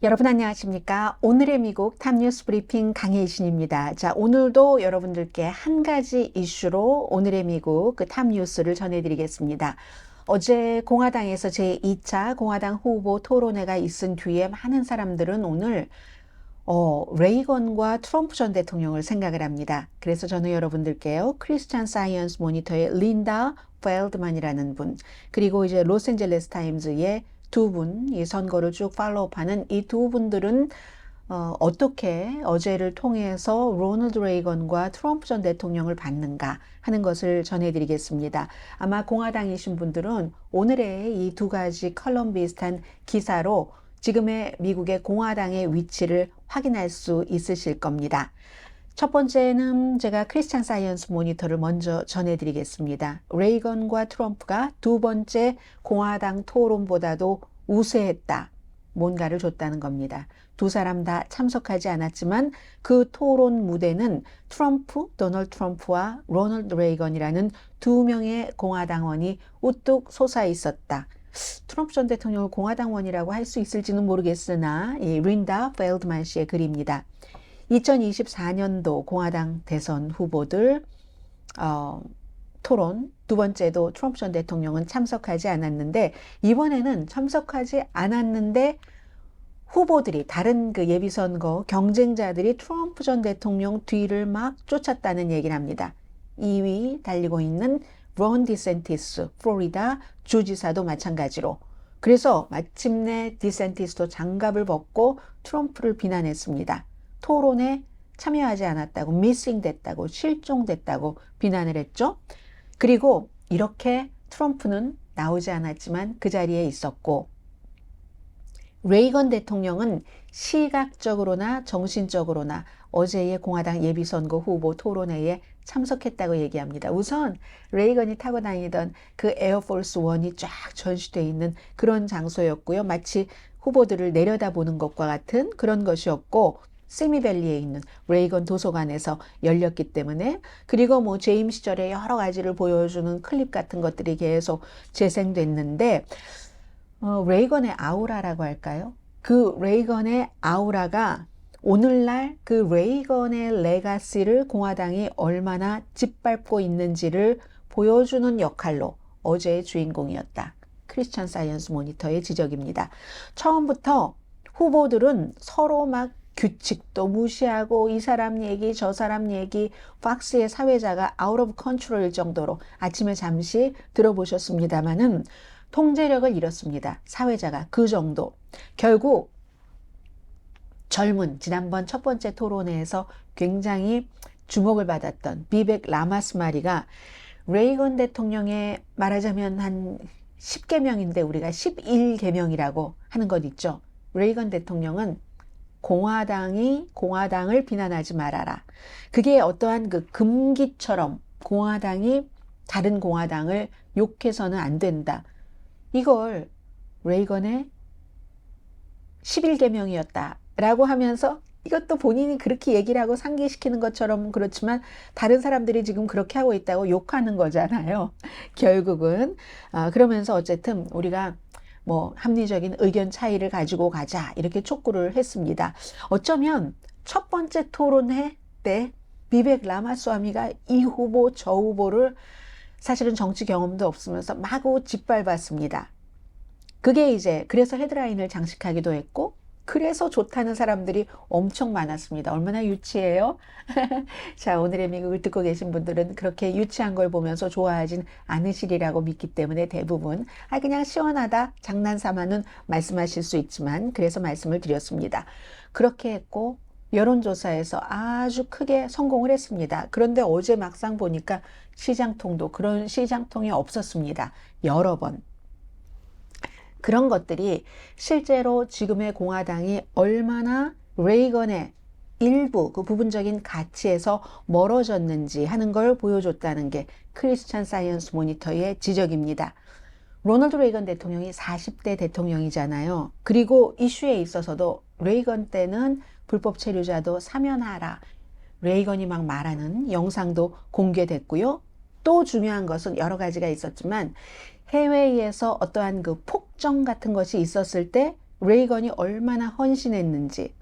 여러분 안녕하십니까? 오늘의 미국 탑뉴스 브리핑 강혜신입니다. 자, 오늘도 여러분들께 한 가지 이슈로 오늘의 미국 그 탑뉴스를 전해드리겠습니다. 어제 공화당에서 제2차 공화당 후보 토론회가 있은 뒤에 많은 사람들은 오늘 레이건과 트럼프 전 대통령을 생각을 합니다. 그래서 저는 여러분들께요, 크리스찬 사이언스 모니터의 린다 펠드만이라는 분, 그리고 이제 로스앤젤레스 타임즈의 두 분, 이 선거를 쭉 팔로우하는 이 두 분들은 어떻게 어제를 통해서 로널드 레이건과 트럼프 전 대통령을 봤는가 하는 것을 전해드리겠습니다. 아마 공화당이신 분들은 오늘의 이 두 가지 컬럼 비슷한 기사로 지금의 미국의 공화당의 위치를 확인할 수 있으실 겁니다. 첫 번째는 제가 크리스찬 사이언스 모니터를 먼저 전해드리겠습니다. 레이건과 트럼프가 두 번째 공화당 토론보다도 우세했다. 뭔가를 줬다는 겁니다. 두 사람 다 참석하지 않았지만 그 토론 무대는 도널드 트럼프와 로널드 레이건이라는 두 명의 공화당원이 우뚝 솟아 있었다. 트럼프 전 대통령을 공화당원이라고 할 수 있을지는 모르겠으나 이 린다 펠드만 씨의 글입니다. 2024년도 공화당 대선 후보들 토론 두 번째도 트럼프 전 대통령은 참석하지 않았는데 이번에는 참석하지 않았는데 후보들이 다른 그 예비선거 경쟁자들이 트럼프 전 대통령 뒤를 막 쫓았다는 얘기를 합니다. 2위 달리고 있는 론 디센티스 플로리다 주지사도 마찬가지로. 그래서 마침내 디센티스도 장갑을 벗고 트럼프를 비난했습니다. 토론에 참여하지 않았다고, 미싱됐다고, 실종됐다고 비난을 했죠. 그리고 이렇게 트럼프는 나오지 않았지만 그 자리에 있었고, 레이건 대통령은 시각적으로나 정신적으로나 어제의 공화당 예비선거 후보 토론회에 참석했다고 얘기합니다. 우선 레이건이 타고 다니던 그 에어포스 원이 쫙 전시되어 있는 그런 장소였고요. 마치 후보들을 내려다보는 것과 같은 그런 것이었고, 세미밸리에 있는 레이건 도서관에서 열렸기 때문에, 그리고 뭐 재임 시절에 여러 가지를 보여주는 클립 같은 것들이 계속 재생됐는데 레이건의 아우라라고 할까요? 그 레이건의 아우라가 오늘날 그 레이건의 레가시를 공화당이 얼마나 짓밟고 있는지를 보여주는 역할로 어제의 주인공이었다. 크리스찬 사이언스 모니터의 지적입니다. 처음부터 후보들은 서로 막 규칙도 무시하고 이 사람 얘기 저 사람 얘기, 팍스의 사회자가 아웃 오브 컨트롤일 정도로 아침에 잠시 들어보셨습니다마는 통제력을 잃었습니다. 사회자가 그 정도. 결국 젊은 지난번 첫 번째 토론회에서 굉장히 주목을 받았던 비벡 라마스마리가 레이건 대통령의 말하자면 한 10개명인데 우리가 11개명이라고 하는 것 있죠. 레이건 대통령은 공화당을 비난하지 말아라. 그게 어떠한 그 금기처럼 공화당이 다른 공화당을 욕해서는 안 된다. 이걸 레이건의 11개명이었다 라고 하면서, 이것도 본인이 그렇게 얘기를 하고 상기시키는 것처럼 그렇지만 다른 사람들이 지금 그렇게 하고 있다고 욕하는 거잖아요. 결국은 그러면서 어쨌든 우리가 뭐 합리적인 의견 차이를 가지고 가자 이렇게 촉구를 했습니다. 어쩌면 첫 번째 토론회 때 비벡 라마스와미가 이 후보 저 후보를 사실은 정치 경험도 없으면서 마구 짓밟았습니다. 그게 이제 그래서 헤드라인을 장식하기도 했고, 그래서 좋다는 사람들이 엄청 많았습니다. 얼마나 유치해요? 자, 오늘의 미국을 듣고 계신 분들은 그렇게 유치한 걸 보면서 좋아하진 않으시리라고 믿기 때문에 대부분 그냥 시원하다 장난삼아는 말씀하실 수 있지만, 그래서 말씀을 드렸습니다. 그렇게 했고 여론조사에서 아주 크게 성공을 했습니다. 그런데 어제 막상 보니까 시장통도 그런 시장통이 없었습니다. 여러 번. 그런 것들이 실제로 지금의 공화당이 얼마나 레이건의 일부 그 부분적인 가치에서 멀어졌는지 하는 걸 보여줬다는 게 크리스찬 사이언스 모니터의 지적입니다. 로널드 레이건 대통령이 40대 대통령이잖아요. 그리고 이슈에 있어서도 레이건 때는 불법 체류자도 사면하라, 레이건이 막 말하는 영상도 공개됐고요. 또 중요한 것은 여러 가지가 있었지만 해외에서 어떠한 그 폭정 같은 것이 있었을 때 레이건이 얼마나 헌신했는지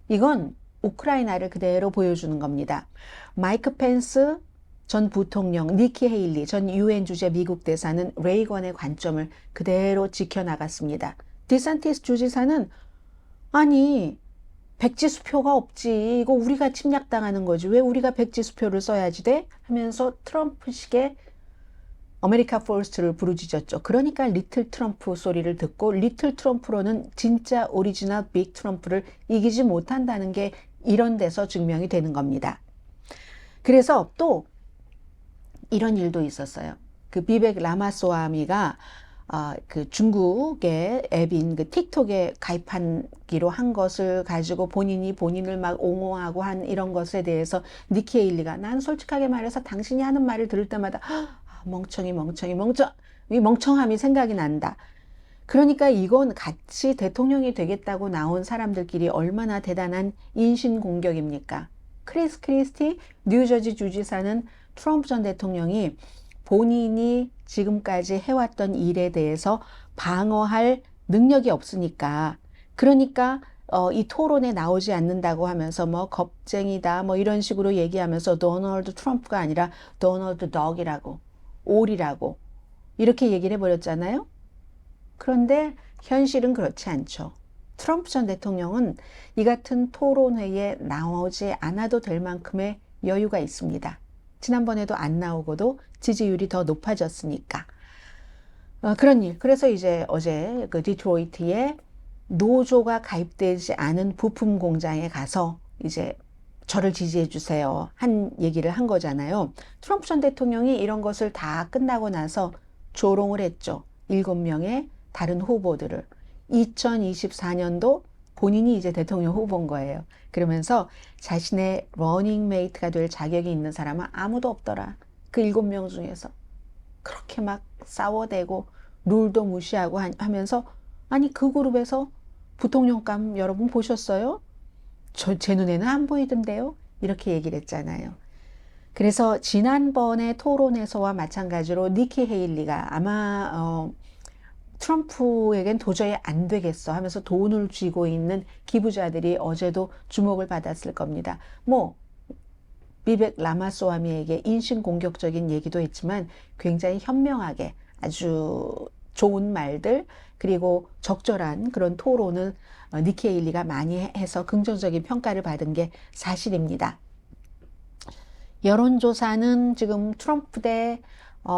이건 우크라이나를 그대로 보여주는 겁니다. 마이크 펜스 전 부통령, 니키 헤일리 전 유엔 주재 미국 대사는 레이건의 관점을 그대로 지켜나갔습니다. 디산티스 주지사는 아니 백지 수표가 없지. 이거 우리가 침략당하는 거지. 왜 우리가 백지 수표를 써야지 돼? 하면서 트럼프식의 아메리카 퍼스트를 부르짖었죠. 그러니까 리틀 트럼프 소리를 듣고 리틀 트럼프로는 진짜 오리지널 빅 트럼프를 이기지 못한다는 게 이런 데서 증명이 되는 겁니다. 그래서 또 이런 일도 있었어요. 그 비벡 라마스와미가 그 중국의 앱인 그 틱톡에 가입하기로 한 것을 가지고 본인을 막 옹호하고 한 이런 것에 대해서 니키 헤일리가 난 솔직하게 말해서 당신이 하는 말을 들을 때마다 이 멍청함이 생각이 난다. 그러니까 이건 같이 대통령이 되겠다고 나온 사람들끼리 얼마나 대단한 인신공격입니까? 크리스 크리스티 뉴저지 주지사는 트럼프 전 대통령이 본인이 지금까지 해왔던 일에 대해서 방어할 능력이 없으니까 그러니까 이 토론에 나오지 않는다고 하면서 뭐 겁쟁이다 뭐 이런 식으로 얘기하면서 도널드 트럼프가 아니라 도널드 덕이라고 올이라고 이렇게 얘기를 해버렸잖아요. 그런데 현실은 그렇지 않죠. 트럼프 전 대통령은 이 같은 토론회에 나오지 않아도 될 만큼의 여유가 있습니다. 지난번에도 안 나오고도 지지율이 더 높아졌으니까. 그런 일. 그래서 이제 어제 그 디트로이트에 노조가 가입되지 않은 부품 공장에 가서 이제 저를 지지해 주세요 한 얘기를 한 거잖아요. 트럼프 전 대통령이 이런 것을 다 끝나고 나서 조롱을 했죠. 7명의 다른 후보들을. 2024년도 본인이 이제 대통령 후보인 거예요. 그러면서 자신의 러닝메이트가 될 자격이 있는 사람은 아무도 없더라. 그 7명 중에서. 그렇게 막 싸워대고 룰도 무시하고 하면서 아니 그 그룹에서 부통령감 여러분 보셨어요? 제 눈에는 안 보이던데요? 이렇게 얘기를 했잖아요. 그래서 지난번에 토론에서와 마찬가지로 니키 헤일리가 아마 트럼프에겐 도저히 안 되겠어 하면서 돈을 쥐고 있는 기부자들이 어제도 주목을 받았을 겁니다. 뭐 비벡 라마스와미에게 인신공격적인 얘기도 했지만 굉장히 현명하게 아주 좋은 말들 그리고 적절한 그런 토론을 니키 헤일리가 많이 해서 긍정적인 평가를 받은 게 사실입니다. 여론조사는 지금 트럼프 대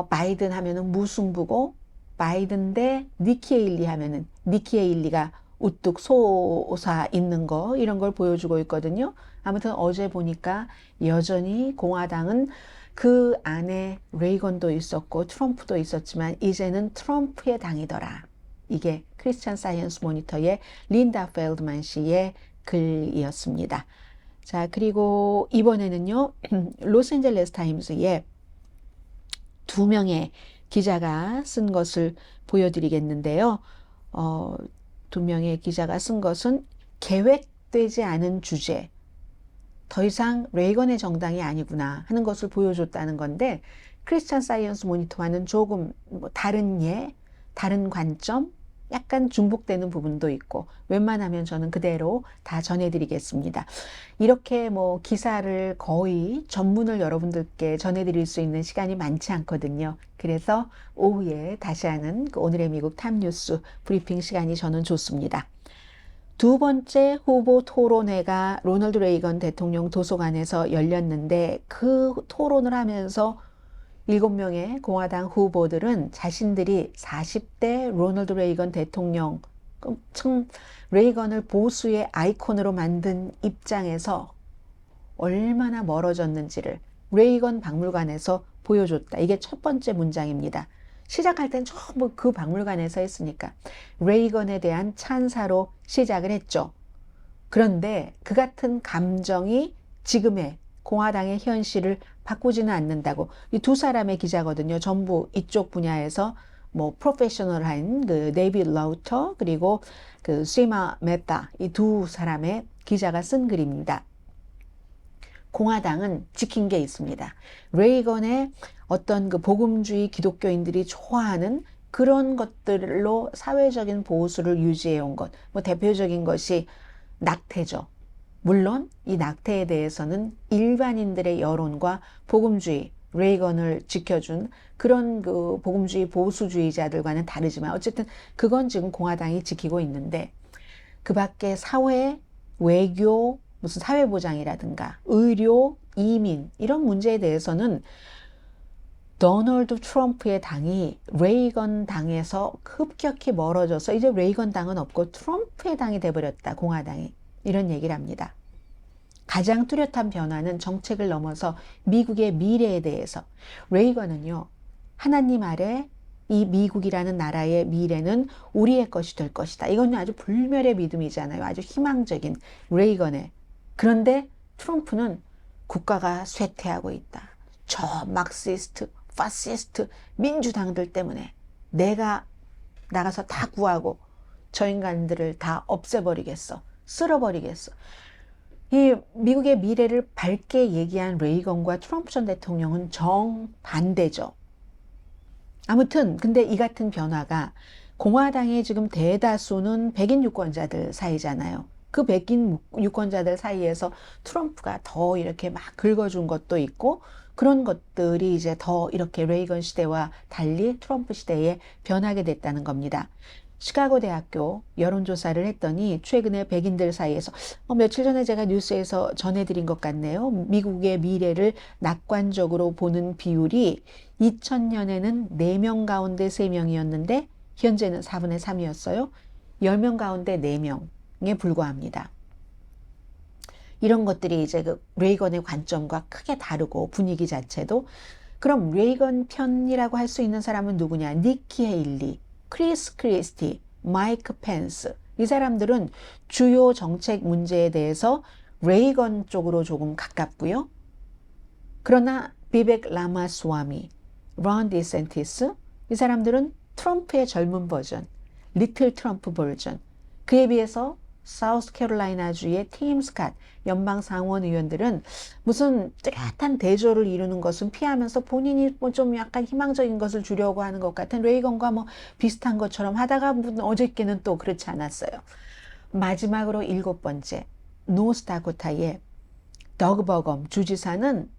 바이든 하면은 무승부고 바이든 대 니키 헤일리 하면은 니키 헤일리가 우뚝 솟아 있는 거 이런 걸 보여주고 있거든요. 아무튼 어제 보니까 여전히 공화당은 그 안에 레이건도 있었고 트럼프도 있었지만 이제는 트럼프의 당이더라. 이게 크리스찬 사이언스 모니터의 린다 펠드만 씨의 글이었습니다. 자, 그리고 이번에는요, 로스앤젤레스 타임스에 2명의 기자가 쓴 것을 보여드리겠는데요. 2명의 기자가 쓴 것은 계획되지 않은 주제, 더 이상 레이건의 정당이 아니구나 하는 것을 보여줬다는 건데 크리스찬 사이언스 모니터와는 조금 다른 다른 관점, 약간 중복되는 부분도 있고 웬만하면 저는 그대로 다 전해드리겠습니다. 이렇게 뭐 기사를 거의 전문을 여러분들께 전해드릴 수 있는 시간이 많지 않거든요. 그래서 오후에 다시 하는 그 오늘의 미국 탑뉴스 브리핑 시간이 저는 좋습니다. 두 번째 후보 토론회가 로널드 레이건 대통령 도서관에서 열렸는데 그 토론을 하면서 7명의 공화당 후보들은 자신들이 40대 로널드 레이건 대통령, 참 레이건을 보수의 아이콘으로 만든 입장에서 얼마나 멀어졌는지를 레이건 박물관에서 보여줬다. 이게 첫 번째 문장입니다. 시작할 땐 전부 그 박물관에서 했으니까 레이건에 대한 찬사로 시작을 했죠. 그런데 그 같은 감정이 지금의 공화당의 현실을 바꾸지는 않는다고. 이 두 사람의 기자거든요. 전부 이쪽 분야에서 뭐 프로페셔널한 그 데이비드 라우터 그리고 그 시마 메타 이 두 사람의 기자가 쓴 글입니다. 공화당은 지킨 게 있습니다. 레이건의 어떤 그 복음주의 기독교인들이 좋아하는 그런 것들로 사회적인 보수를 유지해 온 것. 뭐 대표적인 것이 낙태죠. 물론 이 낙태에 대해서는 일반인들의 여론과 복음주의, 레이건을 지켜준 그런 그 복음주의 보수주의자들과는 다르지만 어쨌든 그건 지금 공화당이 지키고 있는데 그 밖에 사회, 외교, 무슨 사회보장이라든가 의료, 이민 이런 문제에 대해서는 도널드 트럼프의 당이 레이건 당에서 급격히 멀어져서 이제 레이건 당은 없고 트럼프의 당이 돼버렸다. 공화당이. 이런 얘기를 합니다. 가장 뚜렷한 변화는 정책을 넘어서 미국의 미래에 대해서. 레이건은요. 하나님 아래 이 미국이라는 나라의 미래는 우리의 것이 될 것이다. 이건 아주 불멸의 믿음이잖아요. 아주 희망적인 레이건의. 그런데 트럼프는 국가가 쇠퇴하고 있다. 저 막시스트, 파시스트 민주당들 때문에 내가 나가서 다 구하고 저 인간들을 다 없애버리겠어. 쓸어버리겠어. 이 미국의 미래를 밝게 얘기한 레이건과 트럼프 전 대통령은 정반대죠. 아무튼 근데 이 같은 변화가 공화당의 지금 대다수는 백인 유권자들 사이잖아요. 그 백인 유권자들 사이에서 트럼프가 더 이렇게 막 긁어준 것도 있고 그런 것들이 이제 더 이렇게 레이건 시대와 달리 트럼프 시대에 변하게 됐다는 겁니다. 시카고 대학교 여론조사를 했더니 최근에 백인들 사이에서 며칠 전에 제가 뉴스에서 전해드린 것 같네요. 미국의 미래를 낙관적으로 보는 비율이 2000년에는 4명 가운데 3명이었는데 현재는 4분의 3이었어요. 10명 가운데 4명에 불과합니다. 이런 것들이 이제 그 레이건의 관점과 크게 다르고 분위기 자체도. 그럼 레이건 편이라고 할 수 있는 사람은 누구냐? 니키 헤일리, 크리스 크리스티, 마이크 펜스. 이 사람들은 주요 정책 문제에 대해서 레이건 쪽으로 조금 가깝고요. 그러나 비벡 라마스와미, 론 디센티스 이 사람들은 트럼프의 젊은 버전, 리틀 트럼프 버전. 그에 비해서 사우스캐롤라이나주의 팀 스캇 연방 상원 의원들은 무슨 뚜렷한 대조를 이루는 것은 피하면서 본인이 뭐 좀 약간 희망적인 것을 주려고 하는 것 같은 레이건과 뭐 비슷한 것처럼 하다가 어저께는 또 그렇지 않았어요. 마지막으로 7번째, 노스다코타의 더그 버검 주지사는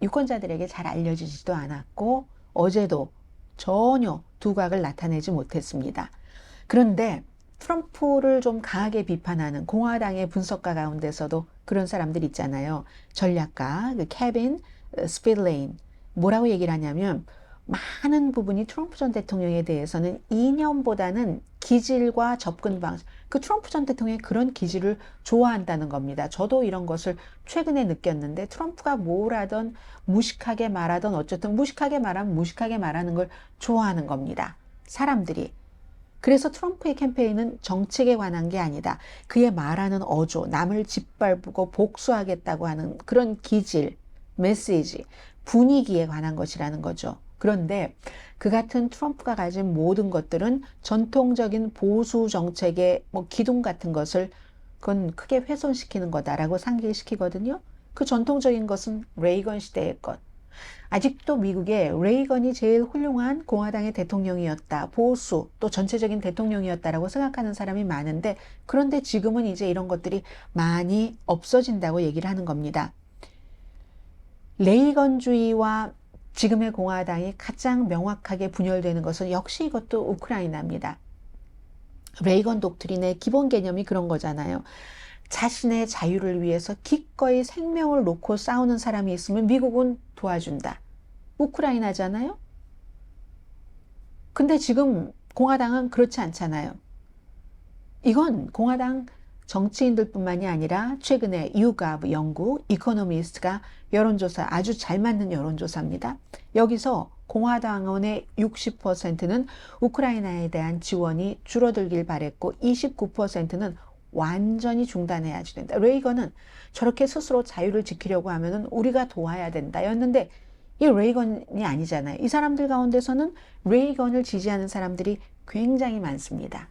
유권자들에게 잘 알려지지도 않았고 어제도 전혀 두각을 나타내지 못했습니다. 그런데 트럼프를 좀 강하게 비판하는 공화당의 분석가 가운데서도 그런 사람들 있잖아요. 전략가 그 케빈 스피드레인 뭐라고 얘기를 하냐면 많은 부분이 트럼프 전 대통령에 대해서는 이념보다는 기질과 접근 방식, 그 트럼프 전 대통령이 그런 기질을 좋아한다는 겁니다. 저도 이런 것을 최근에 느꼈는데 트럼프가 뭘 하던 무식하게 말하던 어쨌든 무식하게 말하면 무식하게 말하는 걸 좋아하는 겁니다. 사람들이. 그래서 트럼프의 캠페인은 정책에 관한 게 아니다. 그의 말하는 어조, 남을 짓밟고 복수하겠다고 하는 그런 기질, 메시지, 분위기에 관한 것이라는 거죠. 그런데 그 같은 트럼프가 가진 모든 것들은 전통적인 보수 정책의 뭐 기둥 같은 것을 그건 크게 훼손시키는 거다라고 상기시키거든요. 그 전통적인 것은 레이건 시대의 것. 아직도 미국에 레이건이 제일 훌륭한 공화당의 대통령이었다. 보수 또 전체적인 대통령이었다라고 생각하는 사람이 많은데 그런데 지금은 이제 이런 것들이 많이 없어진다고 얘기를 하는 겁니다. 레이건주의와 지금의 공화당이 가장 명확하게 분열되는 것은 역시 이것도 우크라이나입니다. 레이건 독트린의 기본 개념이 그런 거잖아요. 자신의 자유를 위해서 기꺼이 생명을 놓고 싸우는 사람이 있으면 미국은 도와준다. 우크라이나잖아요. 근데 지금 공화당은 그렇지 않잖아요. 이건 공화당 정치인들뿐만이 아니라 최근에 유가브 영국 이코노미스트가 여론조사 아주 잘 맞는 여론조사입니다. 여기서 공화당원의 60%는 우크라이나에 대한 지원이 줄어들길 바랬고 29%는 완전히 중단해야지 된다. 레이건은 저렇게 스스로 자유를 지키려고 하면은 우리가 도와야 된다 였는데 이 레이건이 아니잖아요. 이 사람들 가운데서는 레이건을 지지하는 사람들이 굉장히 많습니다.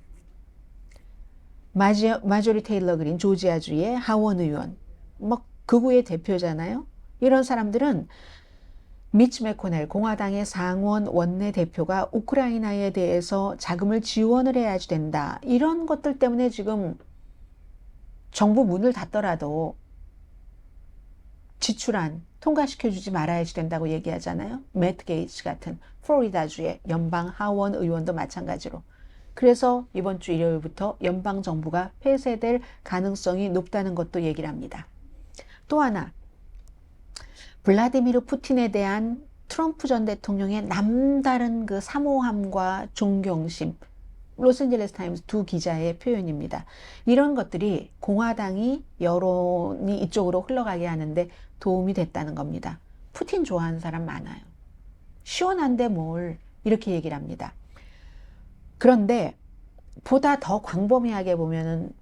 마조리 테일러 그린 조지아주의 하원 의원, 뭐 극우의 대표잖아요. 이런 사람들은 미치 매코넬 공화당의 상원 원내대표가 우크라이나에 대해서 자금을 지원을 해야지 된다. 이런 것들 때문에 지금 정부 문을 닫더라도 지출안 통과시켜주지 말아야지 된다고 얘기하잖아요. 매트 게이츠 같은 플로리다주의 연방 하원 의원도 마찬가지로. 그래서 이번 주 일요일부터 연방 정부가 폐쇄될 가능성이 높다는 것도 얘기를 합니다. 또 하나, 블라디미르 푸틴에 대한 트럼프 전 대통령의 남다른 그 사모함과 존경심, 로스앤젤레스 타임스 두 기자의 표현입니다. 이런 것들이 공화당이 여론이 이쪽으로 흘러가게 하는데 도움이 됐다는 겁니다. 푸틴 좋아하는 사람 많아요. 시원한데 뭘 이렇게 얘기를 합니다. 그런데 보다 더 광범위하게 보면은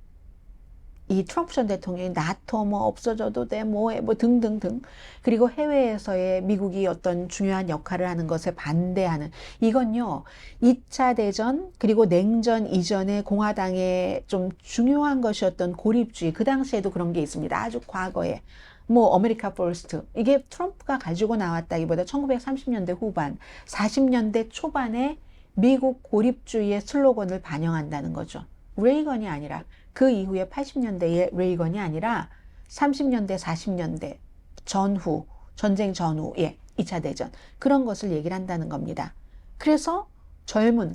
이 트럼프 전 대통령이 나토 뭐 없어져도 돼 뭐 등등등, 그리고 해외에서의 미국이 어떤 중요한 역할을 하는 것에 반대하는, 이건요 2차 대전 그리고 냉전 이전에 공화당의 좀 중요한 것이었던 고립주의, 그 당시에도 그런 게 있습니다. 아주 과거에 뭐 아메리카 퍼스트, 이게 트럼프가 가지고 나왔다기보다 1930년대 후반 40년대 초반에 미국 고립주의의 슬로건을 반영한다는 거죠. 레이건이 아니라, 그 이후에 80년대의 레이건이 아니라 30년대 40년대 전후, 전쟁 전후에 2차 대전, 그런 것을 얘기를 한다는 겁니다. 그래서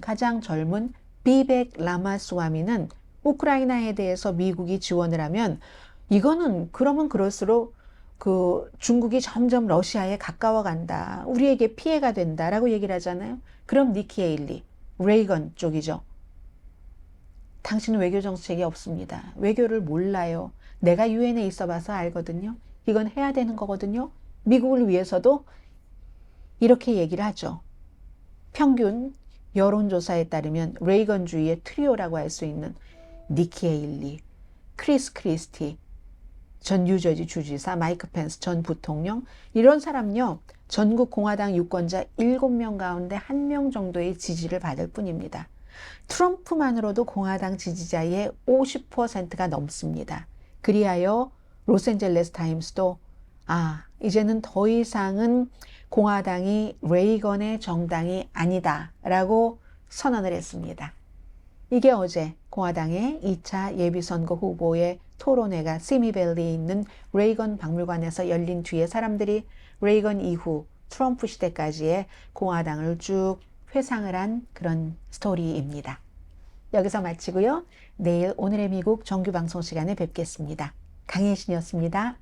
가장 젊은 비벡 라마스와미는 우크라이나에 대해서 미국이 지원을 하면 이거는 그러면 그럴수록 그 중국이 점점 러시아에 가까워 간다, 우리에게 피해가 된다라고 얘기를 하잖아요. 그럼 니키 헤일리, 레이건 쪽이죠. 당신은 외교 정책이 없습니다. 외교를 몰라요. 내가 유엔에 있어 봐서 알거든요. 이건 해야 되는 거거든요. 미국을 위해서도 이렇게 얘기를 하죠. 평균 여론조사에 따르면 레이건주의의 트리오라고 할 수 있는 니키 헤일리, 크리스 크리스티 전 뉴저지 주지사, 마이크 펜스 전 부통령, 이런 사람요 전국 공화당 유권자 7명 가운데 1명 정도의 지지를 받을 뿐입니다. 트럼프만으로도 공화당 지지자의 50%가 넘습니다. 그리하여 로스앤젤레스 타임스도 이제는 더 이상은 공화당이 레이건의 정당이 아니다 라고 선언을 했습니다. 이게 어제 공화당의 2차 예비선거 후보의 토론회가 시미밸리에 있는 레이건 박물관에서 열린 뒤에 사람들이 레이건 이후 트럼프 시대까지의 공화당을 쭉 회상을 한 그런 스토리입니다. 여기서 마치고요. 내일 오늘의 미국 정규 방송 시간에 뵙겠습니다. 강혜신이었습니다.